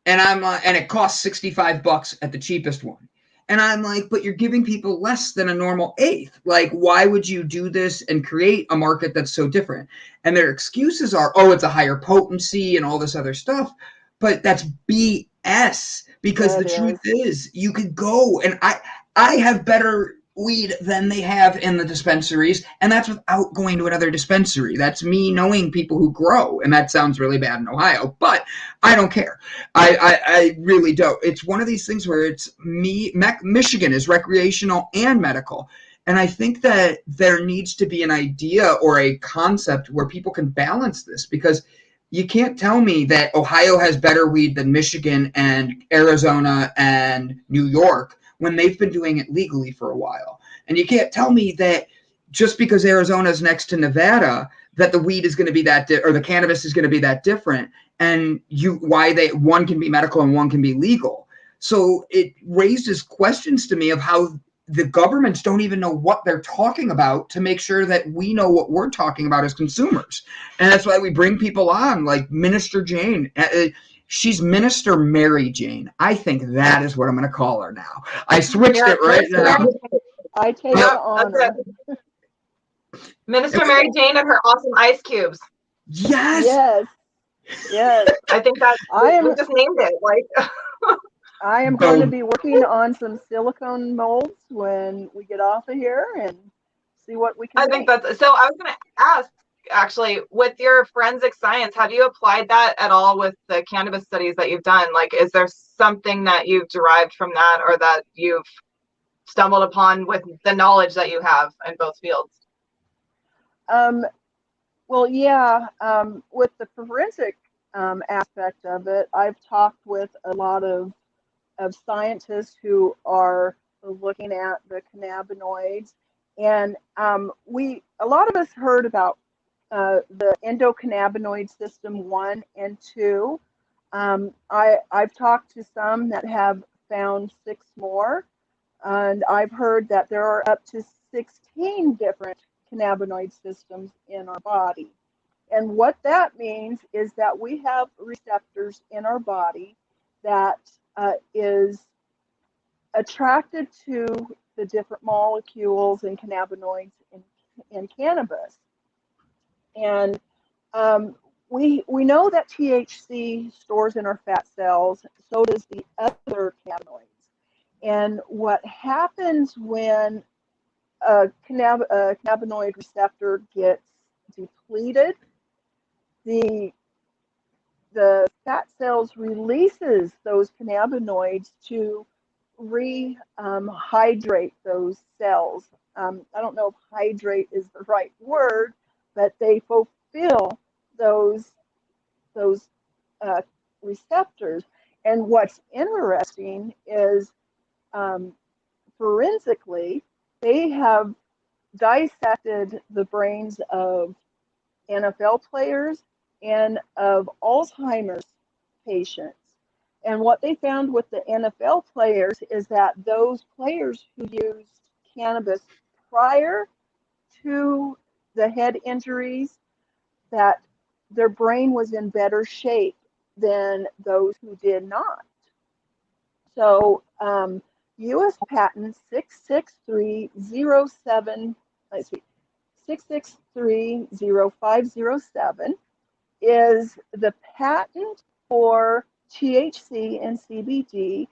[SPEAKER 2] and and it costs $65 at the cheapest one. And I'm like, but you're giving people less than a normal eighth. Like, why would you do this and create a market that's so different? And their excuses are, oh, it's a higher potency and all this other stuff. But that's BS, because the truth is you could go, and I have better weed than they have in the dispensaries, and that's without going to another dispensary. That's me knowing people who grow, and that sounds really bad in Ohio, but I don't care. I really don't. It's one of these things where it's Michigan is recreational and medical, and I think that there needs to be an idea or a concept where people can balance this, because you can't tell me that Ohio has better weed than Michigan and Arizona and New York when they've been doing it legally for a while. And you can't tell me that just because Arizona is next to Nevada, that the weed is going to be that, or the cannabis is going to be that different, and one can be medical and one can be legal. So it raises questions to me of how the governments don't even know what they're talking about to make sure that we know what we're talking about as consumers. And that's why we bring people on like Minister Jane. She's Minister Mary Jane. I think that is what I'm going to call her now. I switched it right now.
[SPEAKER 4] I take the honor.
[SPEAKER 3] Minister Mary Jane and her awesome ice cubes.
[SPEAKER 2] Yes.
[SPEAKER 4] Yes.
[SPEAKER 3] I think that we just named it. Like,
[SPEAKER 4] I am going to be working on some silicone molds when we get off of here and see what we can
[SPEAKER 3] I
[SPEAKER 4] make.
[SPEAKER 3] think that's so. I was going to ask, actually, with your forensic science, have you applied that at all with the cannabis studies that you've done? Like, is there something that you've derived from that or that you've stumbled upon with the knowledge that you have in both fields?
[SPEAKER 4] Well, yeah, with the forensic aspect of it, I've talked with a lot of scientists who are looking at the cannabinoids, and a lot of us heard about the endocannabinoid system 1 and 2. I've talked to some that have found 6 more, and I've heard that there are up to 16 different cannabinoid systems in our body. And what that means is that we have receptors in our body that is attracted to the different molecules and cannabinoids in cannabis. And we know that THC stores in our fat cells, so does the other cannabinoids. And what happens when a cannabinoid receptor gets depleted, the fat cells releases those cannabinoids to rehydrate those cells. I don't know if hydrate is the right word, but they fulfill those receptors. And what's interesting is forensically, they have dissected the brains of NFL players and of Alzheimer's patients. And what they found with the NFL players is that those players who used cannabis prior to the head injuries, that their brain was in better shape than those who did not. So U.S. patent 6630507 is the patent for THC and CBD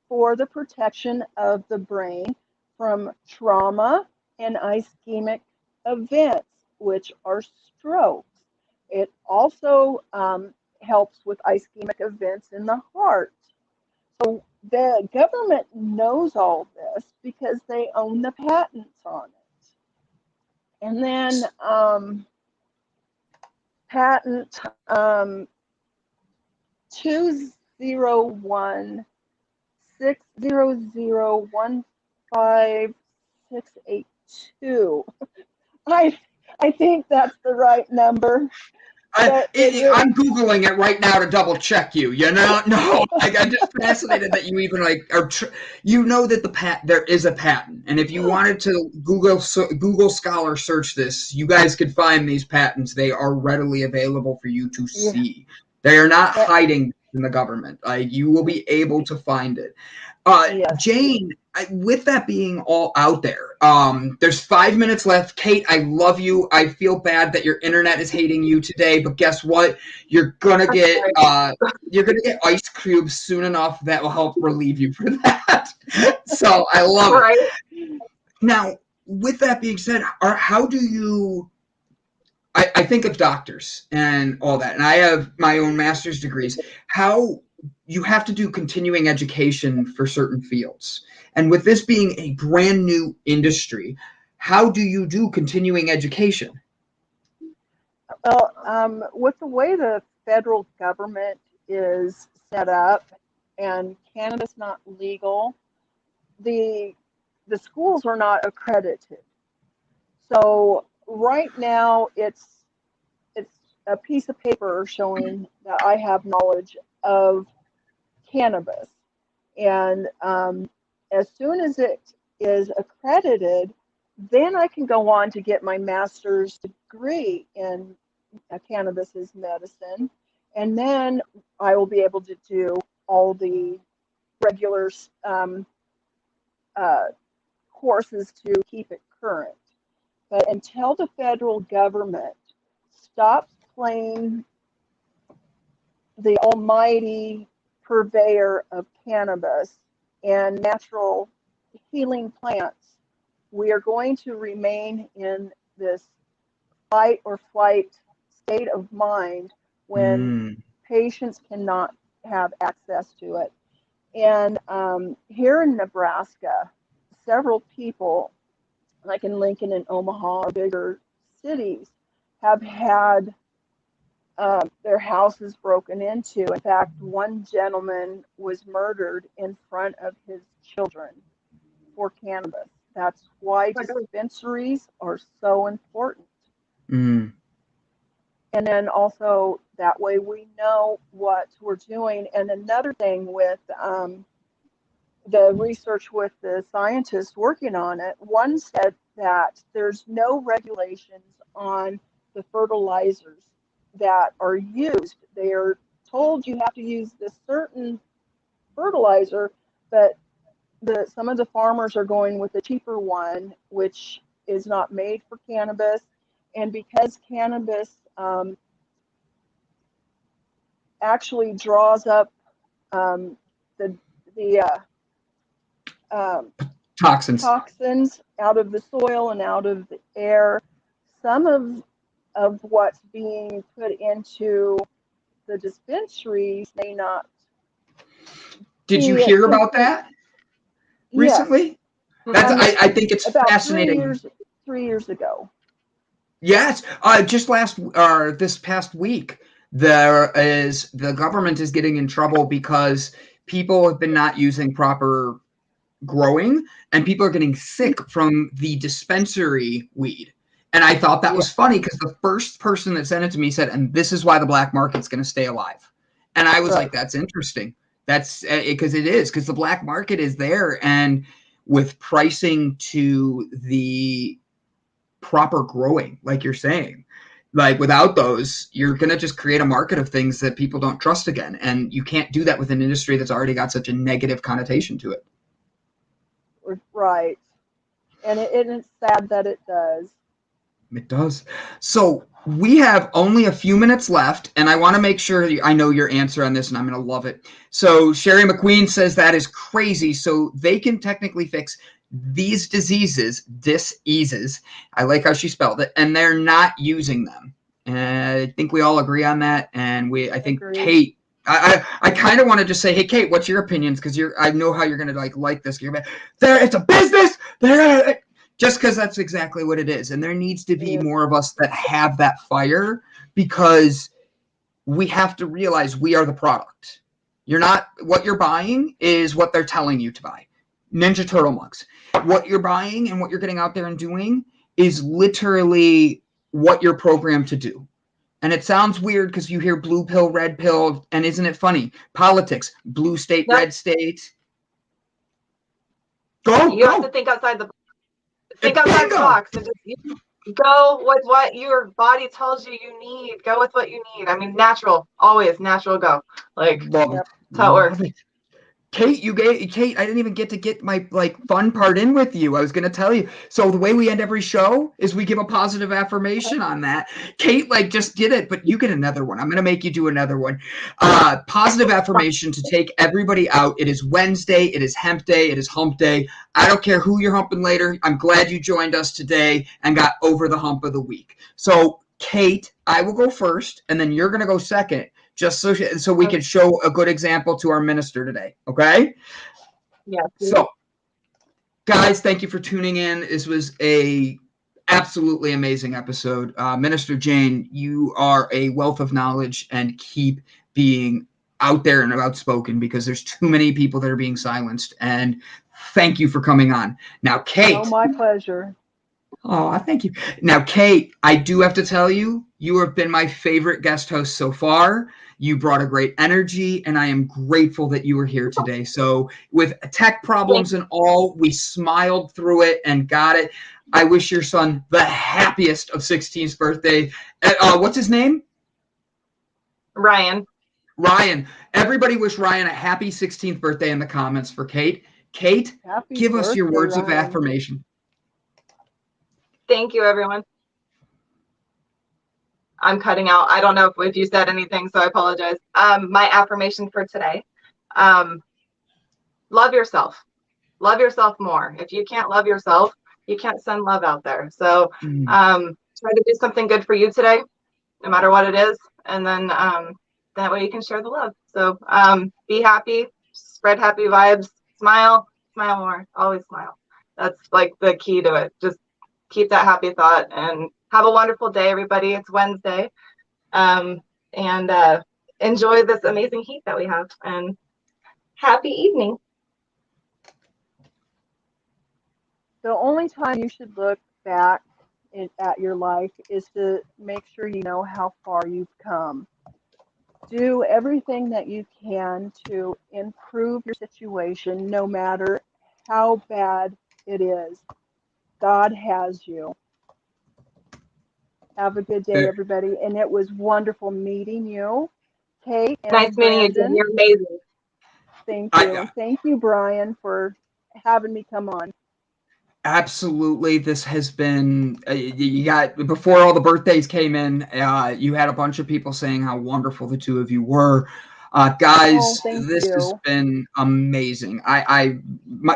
[SPEAKER 4] for the protection of the brain from trauma and ischemic events, which are strokes. It also helps with ischemic events in the heart. So the government knows all this because they own the patents on it. And then patent 20160015682. I think that's the right number.
[SPEAKER 2] I'm Googling it right now to double check you. You know, no, I'm just fascinated that you even you know that there is a patent, and if you wanted to Google Scholar search this, you guys could find these patents. They are readily available for you to see. They are not hiding in the government. You will be able to find it. Yes. Jane, with that being all out there, there's 5 minutes left. Kate, I love you. I feel bad that your internet is hating you today, but guess what? You're gonna get ice cubes soon enough that will help relieve you for that. So I love it. Now, with that being said, how do you? I think of doctors and all that, and I have my own master's degrees. How you have to do continuing education for certain fields. And with this being a brand new industry, how do you do continuing education?
[SPEAKER 4] Well, with the way the federal government is set up and cannabis not legal, the schools are not accredited. So right now it's a piece of paper showing that I have knowledge of cannabis. And as soon as it is accredited, then I can go on to get my master's degree in cannabis as medicine. And then I will be able to do all the regular courses to keep it current. But until the federal government stops playing the almighty purveyor of cannabis and natural healing plants, we are going to remain in this fight or flight state of mind when patients cannot have access to it. And here in Nebraska, several people, like in Lincoln and Omaha or bigger cities, have had their houses broken into. In fact, one gentleman was murdered in front of his children for cannabis. That's why dispensaries are so important. And then also that way we know what we're doing. And another thing with the research with the scientists working on it, one said that there's no regulations on the fertilizers that are used. They are told you have to use this certain fertilizer, but some of the farmers are going with a cheaper one, which is not made for cannabis. And because cannabis actually draws up the
[SPEAKER 2] toxins
[SPEAKER 4] out of the soil and out of the air, some of what's being put into the dispensaries may not.
[SPEAKER 2] Did you hear about that recently?
[SPEAKER 4] Yes.
[SPEAKER 2] I think it's
[SPEAKER 4] about
[SPEAKER 2] fascinating.
[SPEAKER 4] 3 years ago.
[SPEAKER 2] Yes, just this past week, the government is getting in trouble because people have been not using proper growing, and people are getting sick from the dispensary weed. And I thought that was funny because the first person that sent it to me said, and this is why the black market's going to stay alive. And I was like, that's interesting. That's because it is, because the black market is there, and with pricing to the proper growing, like you're saying, like without those, you're going to just create a market of things that people don't trust again. And you can't do that with an industry that's already got such a negative connotation to it.
[SPEAKER 4] Right. And it's sad that it does.
[SPEAKER 2] It does. So we have only a few minutes left, and I want to make sure I know your answer on this, and I'm going to love it. So Sherry McQueen says that is crazy. So they can technically fix these diseases, I like how she spelled it, and they're not using them. And I think we all agree on that. And I think Kate, I kind of want to just say, hey, Kate, what's your opinions? Because I know how you're going to like this. It's a business. Just because that's exactly what it is. And there needs to be more of us that have that fire, because we have to realize we are the product. What you're buying is what they're telling you to buy. Ninja Turtle mugs. What you're buying and what you're getting out there and doing is literally what you're programmed to do. And it sounds weird because you hear blue pill, red pill, and isn't it funny? Politics, blue state, red state.
[SPEAKER 3] You have to think outside the box and just go with what your body tells you need. Go with what you need. I mean, natural, always natural. Go that's how it works.
[SPEAKER 2] Kate, I didn't even get my fun part in with you. I was going to tell you. So the way we end every show is we give a positive affirmation on that. Kate just did it, but you get another one. I'm going to make you do another one. Positive affirmation to take everybody out. It is Wednesday. It is hemp day. It is hump day. I don't care who you're humping later. I'm glad you joined us today and got over the hump of the week. So Kate, I will go first, and then you're going to go second. Just so we can show a good example to our minister today, okay?
[SPEAKER 3] Yeah.
[SPEAKER 2] So, guys, thank you for tuning in. This was a absolutely amazing episode. Minister Jane, you are a wealth of knowledge, and keep being out there and outspoken, because there's too many people that are being silenced. And thank you for coming on. Now, Kate.
[SPEAKER 4] Oh, my pleasure.
[SPEAKER 2] Oh, thank you. Now, Kate, I do have to tell you, you have been my favorite guest host so far. You brought a great energy, and I am grateful that you were here today. So with tech problems and all, we smiled through it and got it. I wish your son the happiest of 16th birthday. What's his name?
[SPEAKER 3] Ryan.
[SPEAKER 2] Everybody wish Ryan a happy 16th birthday in the comments for Kate. Kate, give us your words of affirmation.
[SPEAKER 3] Thank you, everyone. I'm cutting out. I don't know if you said anything, so I apologize. My affirmation for today love yourself. Love yourself more. If you can't love yourself, you can't send love out there. So try to do something good for you today, no matter what it is. And then that way you can share the love. So be happy, spread happy vibes, smile more, always smile. That's like the key to it. Just keep that happy thought and have a wonderful day, everybody. It's Wednesday. And enjoy this amazing heat that we have, and happy evening.
[SPEAKER 4] The only time you should look back at your life is to make sure you know how far you've come. Do everything that you can to improve your situation, no matter how bad it is. God has you. Have a good day, everybody. And it was wonderful meeting you, Kate. And
[SPEAKER 3] nice meeting you. You're amazing.
[SPEAKER 4] Thank you. Thank you, Brian, for having me come on.
[SPEAKER 2] Absolutely. This has been, you got, before all the birthdays came in, you had a bunch of people saying how wonderful the two of you were. Guys, this has been amazing.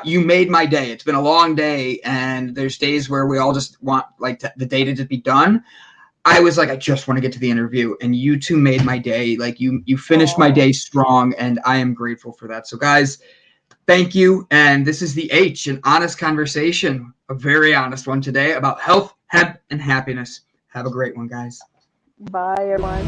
[SPEAKER 2] You made my day. It's been a long day, and there's days where we all just want like the day to just be done. I was like, I just want to get to the interview, and you two made my day. Like you finished my day strong, and I am grateful for that. So guys, thank you. And this is the H, an honest conversation, a very honest one today about health, hemp, and happiness. Have a great one, guys.
[SPEAKER 4] Bye, everyone.